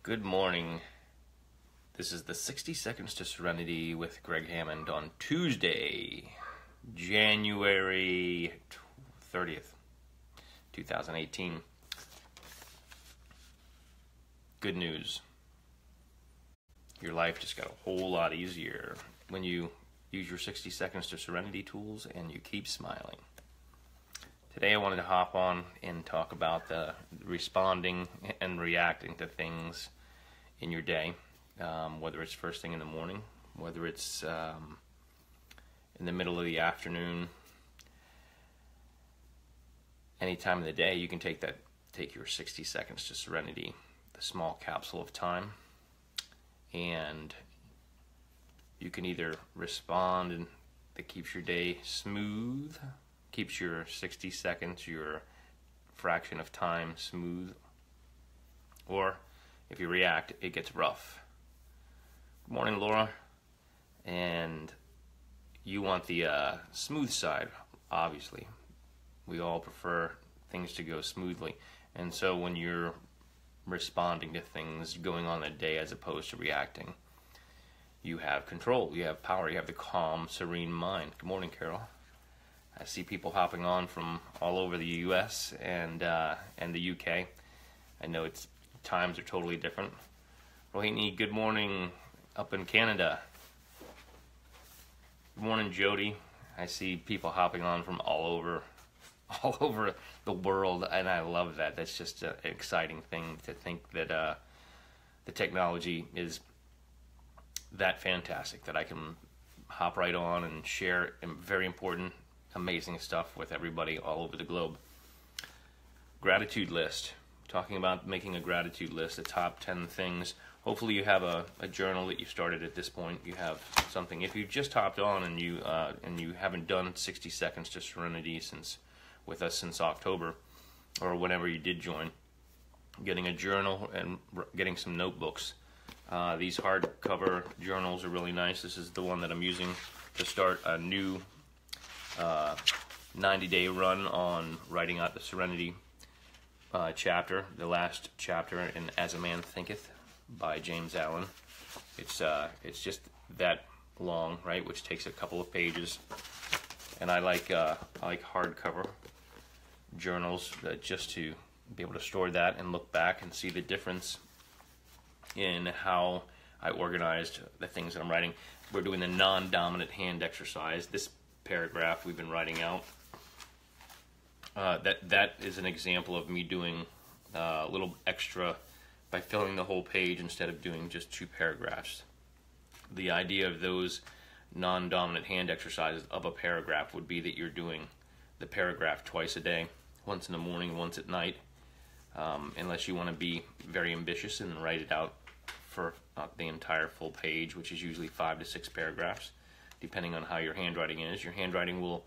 Good morning. This is the 60 Seconds to Serenity with Gregg Hammond on Tuesday, January 30th, 2018. Good news. Your life just got a whole lot easier when you use your 60 Seconds to Serenity tools and you keep smiling. Today I wanted to hop on and talk about the responding and reacting to things in your day, whether it's first thing in the morning, whether it's in the middle of the afternoon, any time of the day. You can take your 60 Seconds to Serenity, the small capsule of time, and you can either respond and that keeps your day smooth, keeps your 60 seconds, your fraction of time smooth, or if you react, it gets rough. Good morning, Laura. And you want the smooth side, obviously. We all prefer things to go smoothly. And so when you're responding to things going on that day as opposed to reacting, you have control, you have power, you have the calm, serene mind. Good morning, Carol. I see people hopping on from all over the U.S. and the U.K. I know times are totally different. Rohini, good morning up in Canada. Good morning, Jody. I see people hopping on from all over the world, and I love that. That's just an exciting thing to think that the technology is that fantastic that I can hop right on and share very important, amazing stuff with everybody all over the globe. Gratitude list. Talking about making a gratitude list, the top 10 things. Hopefully you have a journal that you started at this point. You have something. If you just hopped on and you haven't done 60 Seconds to Serenity with us since October, or whenever you did join, getting a journal and getting some notebooks. These hardcover journals are really nice. This is the one that I'm using to start a new 90-day run on writing out the Serenity chapter, the last chapter in As a Man Thinketh by James Allen. It's just that long, right, which takes a couple of pages. And I like hardcover journals just to be able to store that and look back and see the difference in how I organized the things that I'm writing. We're doing the non-dominant hand exercise. This paragraph we've been writing out, that is an example of me doing a little extra by filling the whole page instead of doing just 2 paragraphs. The idea of those non-dominant hand exercises of a paragraph would be that you're doing the paragraph twice a day, once in the morning, once at night, unless you want to be very ambitious and write it out for the entire full page, which is usually 5 to 6 paragraphs, depending on how your handwriting is. Your handwriting will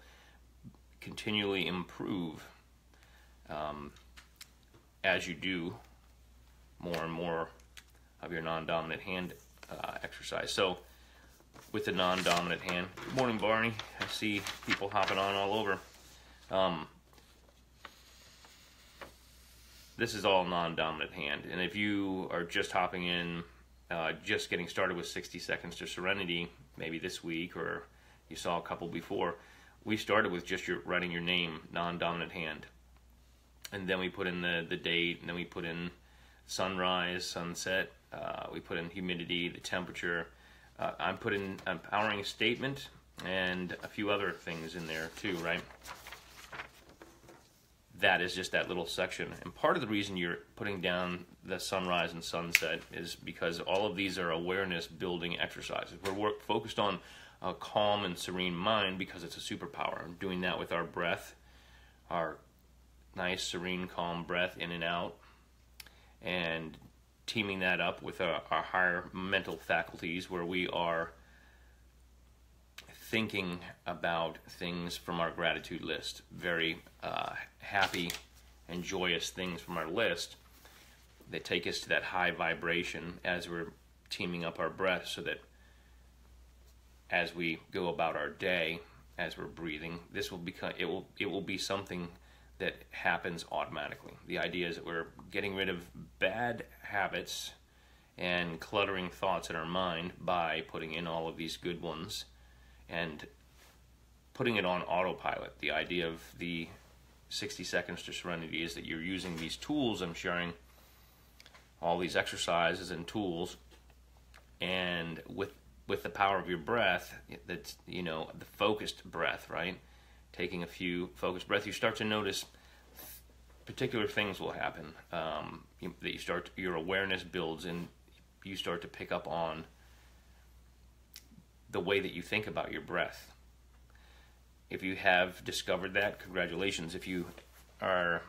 continually improve as you do more and more of your non-dominant hand exercise. So with the non-dominant hand, good morning, Barney. I see people hopping on all over. This is all non-dominant hand, and if you are just hopping in, just getting started with 60 Seconds to Serenity, maybe this week, or you saw a couple before, we started with just writing your name, non-dominant hand, and then we put in the date, and then we put in sunrise, sunset, we put in humidity, the temperature. I put in an empowering statement and a few other things in there too, right? That is just that little section. And part of the reason you're putting down the sunrise and sunset is because all of these are awareness building exercises. We're focused on a calm and serene mind because it's a superpower. I'm doing that with our breath, our nice, serene, calm breath in and out, and teaming that up with our higher mental faculties where we are thinking about things from our gratitude list, very happy and joyous things from our list that take us to that high vibration as we're teaming up our breath, so that as we go about our day, as we're breathing, this will become, it will be something that happens automatically. The idea is that we're getting rid of bad habits and cluttering thoughts in our mind by putting in all of these good ones and putting it on autopilot. The idea of the 60 seconds to serenity is that you're using these tools I'm sharing, all these exercises and tools, and with the power of your breath, that's, you know, the focused breath, right? Taking a few focused breaths, you start to notice particular things will happen. That your awareness builds, and you start to pick up on the way that you think about your breath. If you have discovered that, congratulations. If you are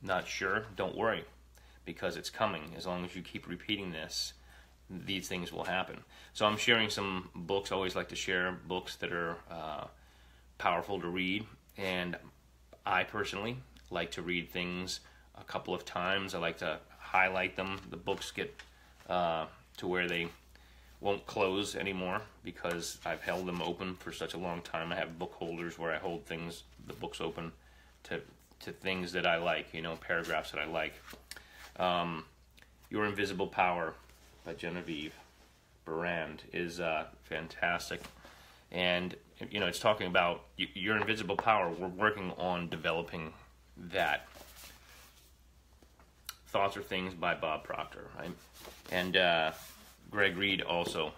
not sure, don't worry, because it's coming. As long as you keep repeating this, these things will happen. So I'm sharing some books. I always like to share books that are powerful to read, and I personally like to read things a couple of times. I like to highlight them. The books get to where they won't close anymore because I've held them open for such a long time. I have book holders where I hold the books open to things that I like, you know, paragraphs that I like. Your Invisible Power by Genevieve Brand is fantastic. And, you know, it's talking about your invisible power. We're working on developing that. Thoughts Are Things by Bob Proctor, right? And Gregg Reed also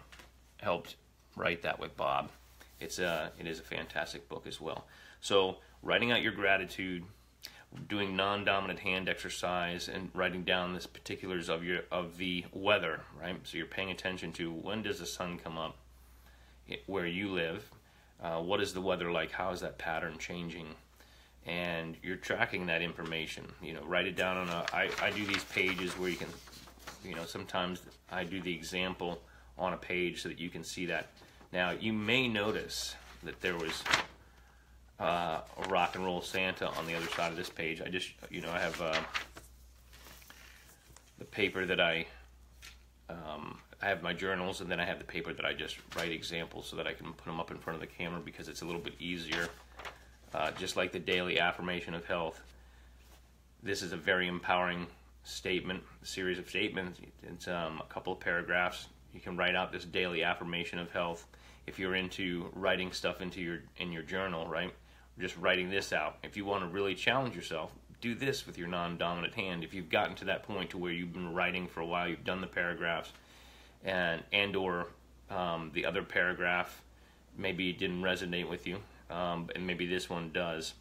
helped write that with Bob. It is a fantastic book as well. So writing out your gratitude, doing non-dominant hand exercise, and writing down the particulars of the weather, right? So you're paying attention to when does the sun come up where you live, what is the weather like, how is that pattern changing, and you're tracking that information. You know, write it down on I do these pages where you can, you know, sometimes I do the example on a page so that you can see that. Now you may notice that there was a rock and roll Santa on the other side of this page. I just, you know, I have the paper that I have my journals, and then I have the paper that I just write examples so that I can put them up in front of the camera because it's a little bit easier. Just like the daily affirmation of health, this is a very empowering statement, a series of statements. It's a couple of paragraphs. You can write out this daily affirmation of health. If you're into writing stuff in your journal, right? Just writing this out. If you want to really challenge yourself, do this with your non-dominant hand. If you've gotten to that point to where you've been writing for a while, you've done the paragraphs, or the other paragraph maybe didn't resonate with you, and maybe this one does.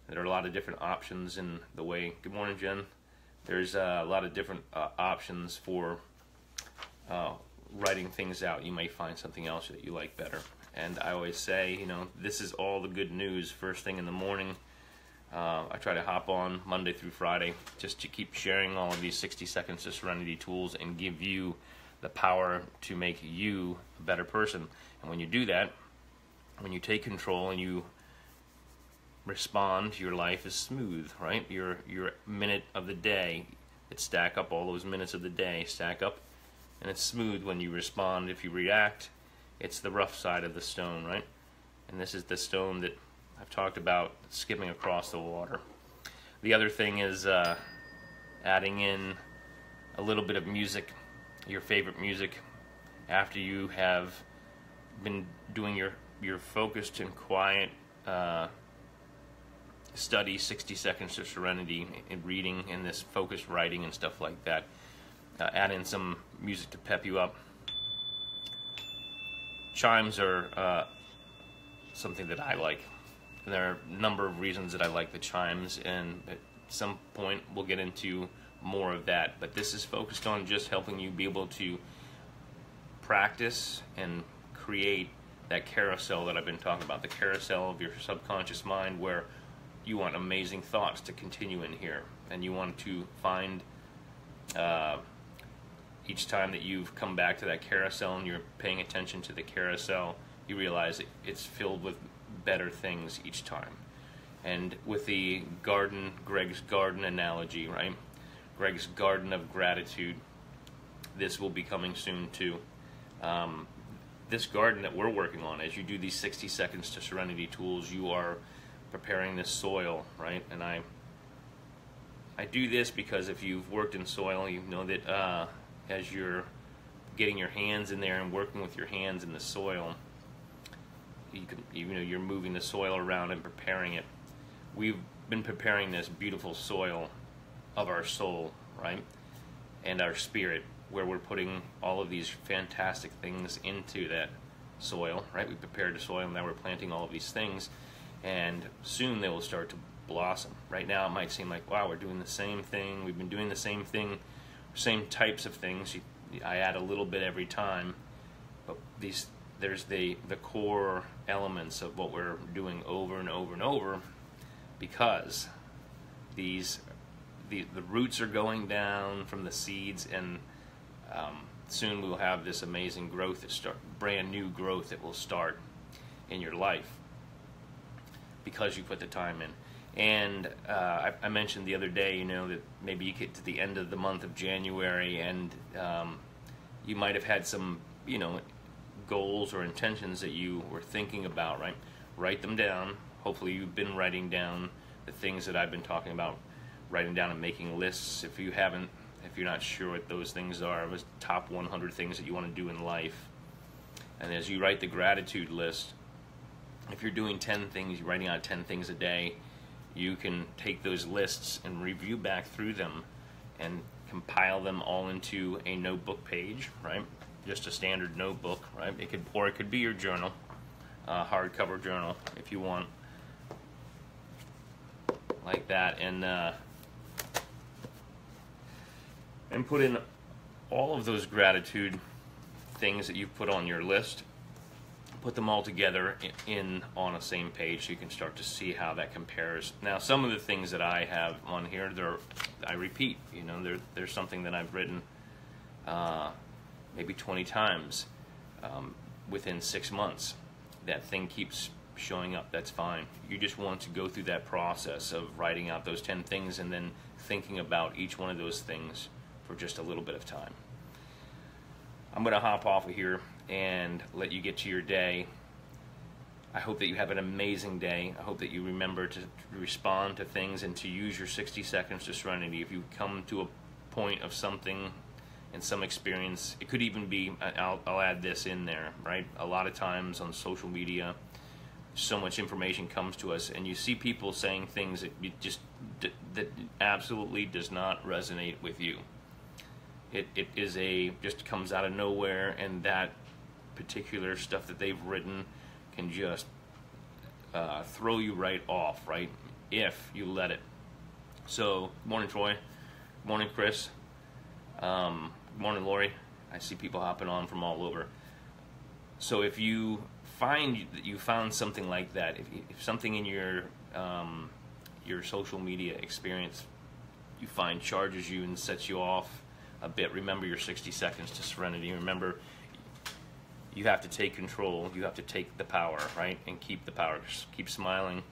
There are a lot of different options in the way. Good morning, Jen. There's a lot of different options for writing things out. You may find something else that you like better. And I always say, you know, this is all the good news first thing in the morning. I try to hop on Monday through Friday just to keep sharing all of these 60 seconds to serenity tools and give you the power to make you a better person. And when you do that, when you take control and you respond, your life is smooth, right? Your minute of the day, it stack up, all those minutes of the day stack up, and it's smooth when you respond. If you react, it's the rough side of the stone, right? And this is the stone that I've talked about, skipping across the water. The other thing is adding in a little bit of music, your favorite music, after you have been doing your focused and quiet study, 60 seconds to serenity, and reading and this focused writing and stuff like that. Add in some music to pep you up. Chimes are something that I like. And there are a number of reasons that I like the chimes, and at some point we'll get into more of that. But this is focused on just helping you be able to practice and create that carousel that I've been talking about, the carousel of your subconscious mind, where you want amazing thoughts to continue in here, and you want to find each time that you've come back to that carousel and you're paying attention to the carousel, you realize it's filled with better things each time. And with the garden, Gregg's garden analogy, right? Gregg's garden of gratitude, this will be coming soon too. This garden that we're working on, as you do these 60 seconds to serenity tools, you are preparing this soil, right? And I do this because if you've worked in soil, you know that as you're getting your hands in there and working with your hands in the soil, you're moving the soil around and preparing it. We've been preparing this beautiful soil of our soul, right, and our spirit, where we're putting all of these fantastic things into that soil, right? We prepared the soil, and now we're planting all of these things, and soon they will start to blossom. Right now it might seem like, wow, we're doing the same thing, we've been doing the same thing, same types of things. I add a little bit every time, but there's the core elements of what we're doing over and over and over, because the roots are going down from the seeds, and soon we'll have this amazing growth brand new growth that will start in your life because you put the time in. And I mentioned the other day, that maybe you get to the end of the month of January, and you might have had some, goals or intentions that you were thinking about, right? Write them down. Hopefully you've been writing down the things that I've been talking about, writing down and making lists. If you haven't, if you're not sure what those things are, it was top 100 things that you want to do in life. And as you write the gratitude list, if you're doing 10 things, you're writing out 10 things a day, you can take those lists and review back through them and compile them all into a notebook page, right? Just a standard notebook, right? It could be your journal, hardcover journal if you want, like that, and put in all of those gratitude things that you've put on your list. Put them all together on a same page, so you can start to see how that compares. Now, some of the things that I have on here, I repeat. There's something that I've written maybe 20 times within 6 months. That thing keeps showing up. That's fine. You just want to go through that process of writing out those 10 things and then thinking about each one of those things for just a little bit of time. I'm going to hop off of here and let you get to your day. I hope that you have an amazing day. I hope that you remember to respond to things and to use your 60 seconds to Serenity. If you come to a point of something and some experience, it could even be, I'll add this in there, right? A lot of times on social media, so much information comes to us, and you see people saying things that absolutely does not resonate with you. It just comes out of nowhere, and that particular stuff that they've written can just throw you right off, right? If you let it. So, good morning, Troy. Good morning, Chris. Good morning, Lori. I see people hopping on from all over. So if you find that you found something like that, if something in your social media experience you find charges you and sets you off a bit, remember your 60 seconds to Serenity. Remember, you have to take control. You have to take the power, right? And keep the power. Just keep smiling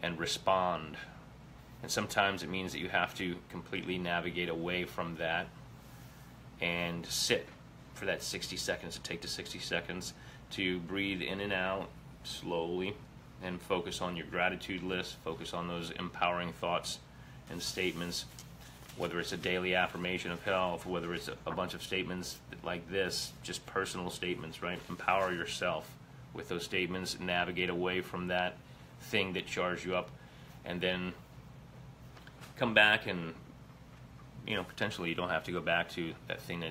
and respond. And sometimes it means that you have to completely navigate away from that and sit for that 60 seconds, to take the 60 seconds to breathe in and out slowly and focus on your gratitude list, focus on those empowering thoughts and statements, whether it's a daily affirmation of health, whether it's a bunch of statements like this, just personal statements, right? Empower yourself with those statements, navigate away from that thing that charged you up, and then come back and, potentially you don't have to go back to that thing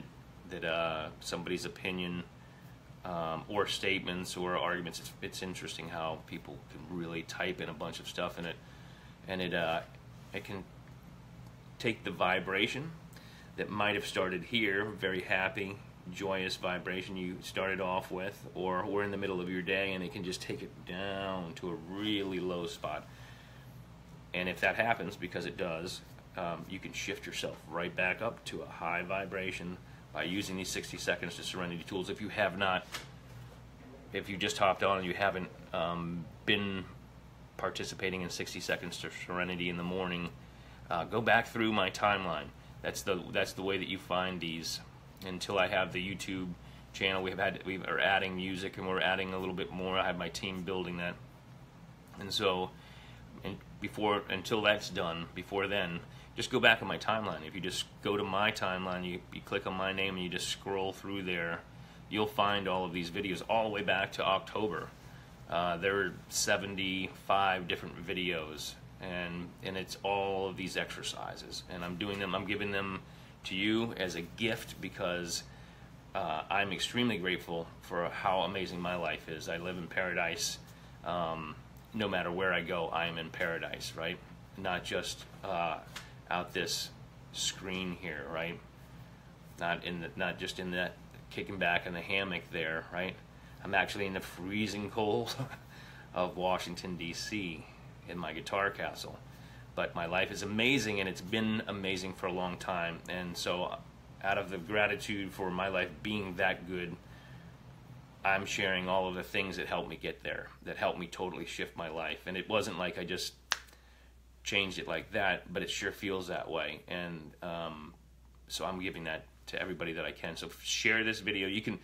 that somebody's opinion or statements or arguments. It's interesting how people can really type in a bunch of stuff in it, and it can take the vibration that might have started here, very happy, joyous vibration you started off with, or we're in the middle of your day, and it can just take it down to a really low spot. And if that happens, because it does, you can shift yourself right back up to a high vibration by using these 60 seconds to Serenity tools. If you have not, if you just hopped on and you haven't been participating in 60 seconds to Serenity in the morning, go back through my timeline. That's the way that you find these. Until I have the YouTube channel, we are adding music, and we're adding a little bit more. I have my team building that, and so until that's done, before then, just go back on my timeline. If you just go to my timeline, you click on my name and you just scroll through there, you'll find all of these videos all the way back to October. There are 75 different videos, and it's all of these exercises, and I'm giving them to you as a gift because I'm extremely grateful for how amazing my life is. I live in paradise. No matter where I go, I am in paradise, right? Not just out this screen here, right? Not just in that kicking back in the hammock there, right? I'm actually in the freezing cold of Washington, D.C. in my guitar castle. But my life is amazing, and it's been amazing for a long time. And so out of the gratitude for my life being that good, I'm sharing all of the things that helped me get there, that helped me totally shift my life. And it wasn't like I just changed it like that, but it sure feels that way. And so I'm giving that to everybody that I can. So share this video. You can,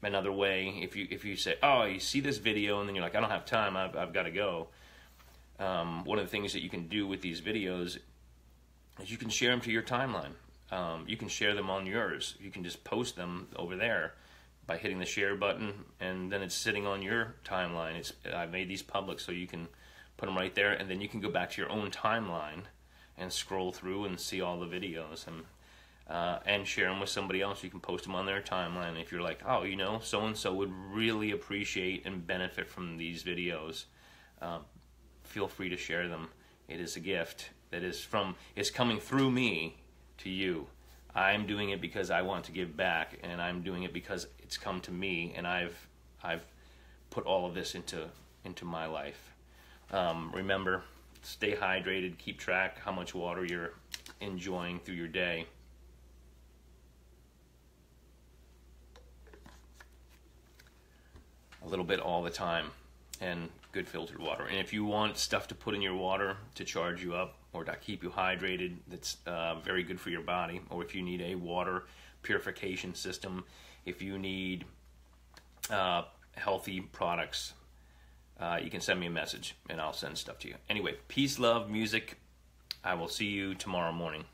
another way, if you say, oh, you see this video and then you're like, I don't have time, I've got to go. One of the things that you can do with these videos is you can share them to your timeline. You can share them on yours. You can just post them over there by hitting the share button, and then it's sitting on your timeline. I've made these public so you can put them right there, and then you can go back to your own timeline and scroll through and see all the videos, and share them with somebody else. You can post them on their timeline. If you're like, oh, you know, so-and-so would really appreciate and benefit from these videos, feel free to share them. It is a gift that is coming through me to you. I'm doing it because I want to give back, and I'm doing it because it's come to me, and I've put all of this into my life. Remember, stay hydrated, keep track how much water you're enjoying through your day. A little bit all the time, and good filtered water. And if you want stuff to put in your water to charge you up or to keep you hydrated, that's very good for your body. Or if you need a water purification system, if you need healthy products, you can send me a message and I'll send stuff to you. Anyway, peace, love, music. I will see you tomorrow morning.